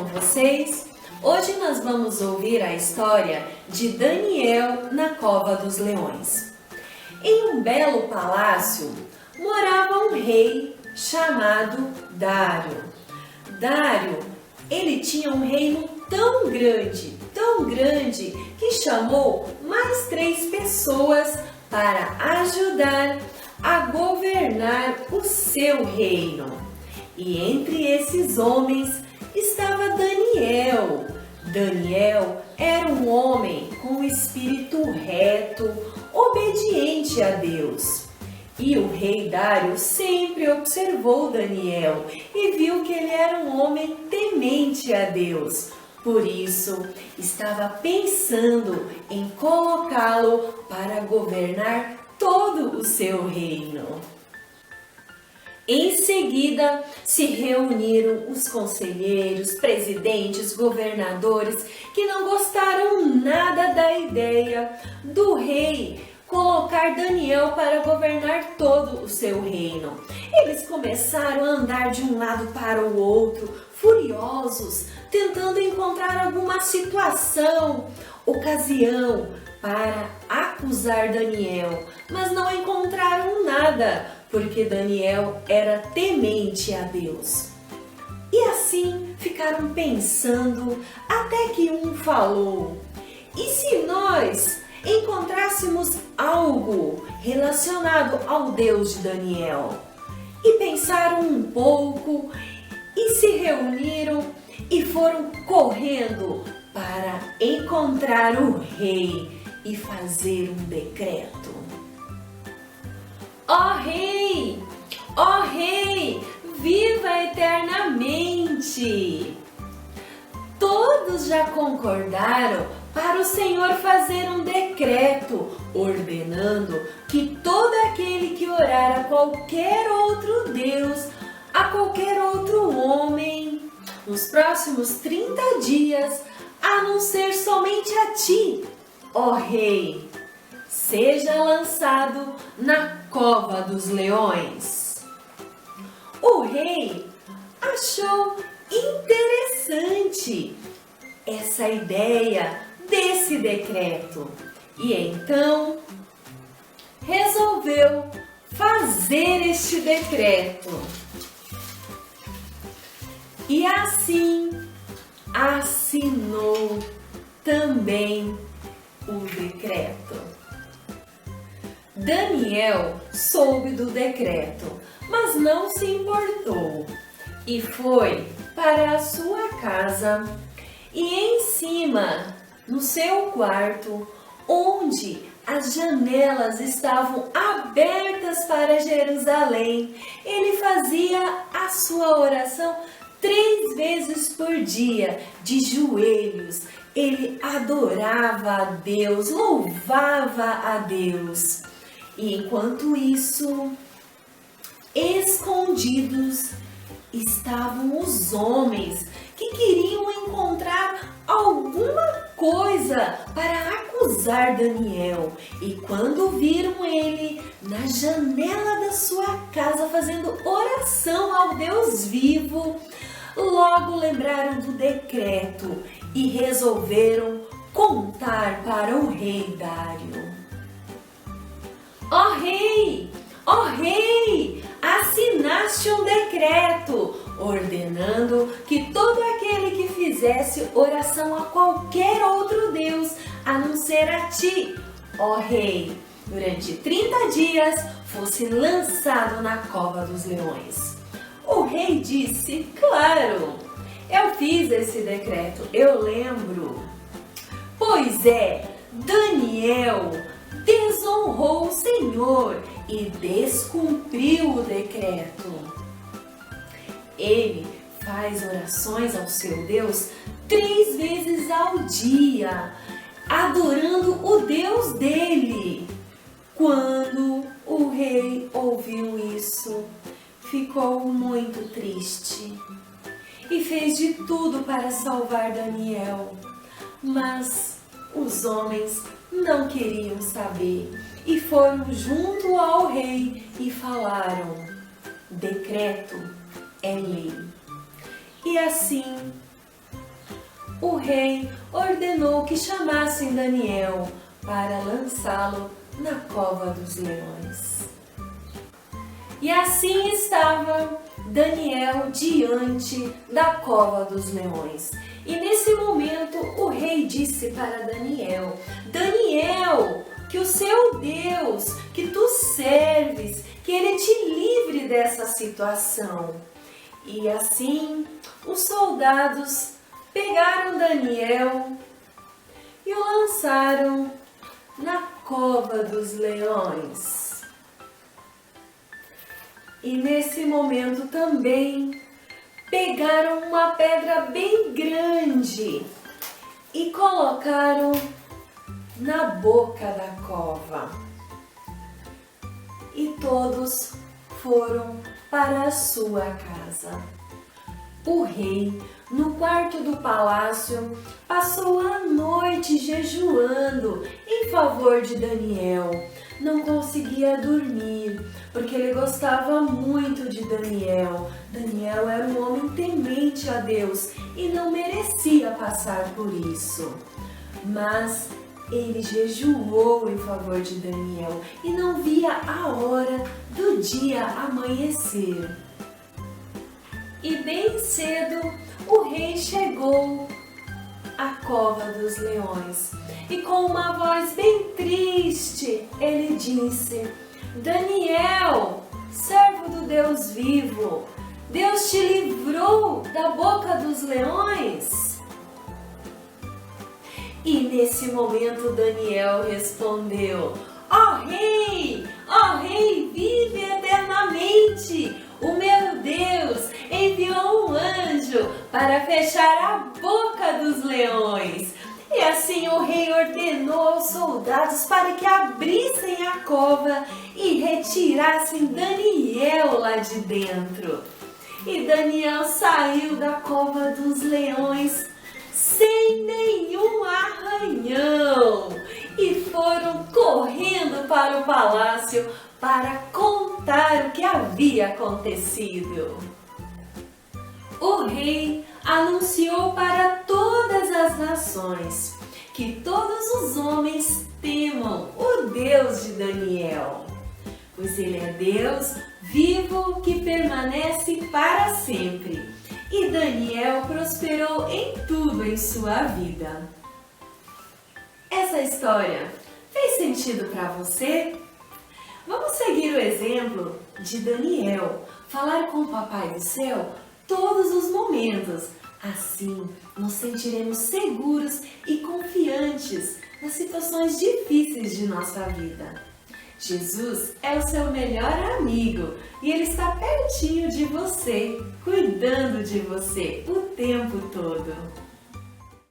vocês? Hoje nós vamos ouvir a história de Daniel na Cova dos Leões. Em um belo palácio morava um rei chamado Dário. Dário, ele tinha um reino tão grande, que chamou mais 3 pessoas para ajudar a governar o seu reino. E entre esses homens estava Daniel. Daniel era um homem com espírito reto, obediente a Deus. E o rei Dário sempre observou Daniel e viu que ele era um homem temente a Deus. Por isso, estava pensando em colocá-lo para governar todo o seu reino. Em seguida, se reuniram os conselheiros, presidentes, governadores, que não gostaram nada da ideia do rei colocar Daniel para governar todo o seu reino. Eles começaram a andar de um lado para o outro, furiosos, tentando encontrar alguma situação, ocasião para acusar Daniel, mas não encontraram nada, porque Daniel era temente a Deus. E assim ficaram pensando, até que um falou: e se nós encontrássemos algo relacionado ao Deus de Daniel? E pensaram um pouco e se reuniram e foram correndo para encontrar o rei e fazer um decreto. Ó rei! Ó rei! Viva eternamente! Todos já concordaram para o Senhor fazer um decreto, ordenando que todo aquele que orar a qualquer outro Deus, a qualquer outro homem, nos próximos 30 dias, a não ser somente a ti, ó rei, seja lançado na cova dos leões. O rei achou interessante essa ideia desse decreto e então resolveu fazer este decreto. E assim assinou também o decreto. Daniel soube do decreto, mas não se importou e foi para a sua casa e em cima, no seu quarto, onde as janelas estavam abertas para Jerusalém, ele fazia a sua oração 3 vezes por dia, de joelhos. Ele adorava a Deus, louvava a Deus. E enquanto isso, escondidos estavam os homens que queriam encontrar alguma coisa para acusar Daniel. E quando viram ele na janela da sua casa fazendo oração ao Deus vivo, logo lembraram do decreto e resolveram contar para o rei Dário. Ó rei! Ó rei! Assinaste um decreto ordenando que todo aquele que fizesse oração a qualquer outro Deus, a não ser a ti, ó rei, durante 30 dias fosse lançado na cova dos leões. O rei disse: claro, eu fiz esse decreto, eu lembro. Pois é, Daniel desonrou o Senhor e descumpriu o decreto. Ele faz orações ao seu Deus 3 vezes ao dia, adorando o Deus dele. Quando o rei ouviu isso, ficou muito triste e fez de tudo para salvar Daniel. Mas os homens não queriam saber e foram junto ao rei e falaram: decreto é lei. E assim o rei ordenou que chamassem Daniel para lançá-lo na cova dos leões. E assim estava Daniel diante da cova dos leões. E nesse momento o rei disse para Daniel: Daniel, que o seu Deus, que tu serves, que ele te livre dessa situação. E assim os soldados pegaram Daniel e o lançaram na cova dos leões. E nesse momento também pegaram uma pedra bem grande e colocaram na boca da cova. E todos foram para a sua casa. O rei, no quarto do palácio, passou a noite jejuando em favor de Daniel. Não conseguia dormir, porque ele gostava muito de Daniel. Daniel era um homem temente a Deus e não merecia passar por isso. Mas ele jejuou em favor de Daniel e não via a hora do dia amanhecer. E bem cedo o rei chegou à cova dos leões e com uma voz bem triste ele disse: Daniel, servo do Deus vivo, Deus te livrou da boca dos leões? E nesse momento Daniel respondeu: Ó rei, vive eternamente! O meu Deus enviou um anjo para fechar a boca dos leões. E assim o rei ordenou aos soldados para que abrissem a cova e retirassem Daniel lá de dentro. E Daniel saiu da cova dos leões sem nenhum arranhão e foram correndo para o palácio para contar o que havia acontecido. O rei anunciou para todas as nações que todos os homens temam o Deus de Daniel, pois ele é Deus vivo que permanece para sempre. E Daniel prosperou em tudo em sua vida. Essa história fez sentido para você? Vamos seguir o exemplo de Daniel, falar com o Papai do Céu todos os momentos. Assim, nos sentiremos seguros e confiantes nas situações difíceis de nossa vida. Jesus é o seu melhor amigo e Ele está pertinho de você, cuidando de você o tempo todo.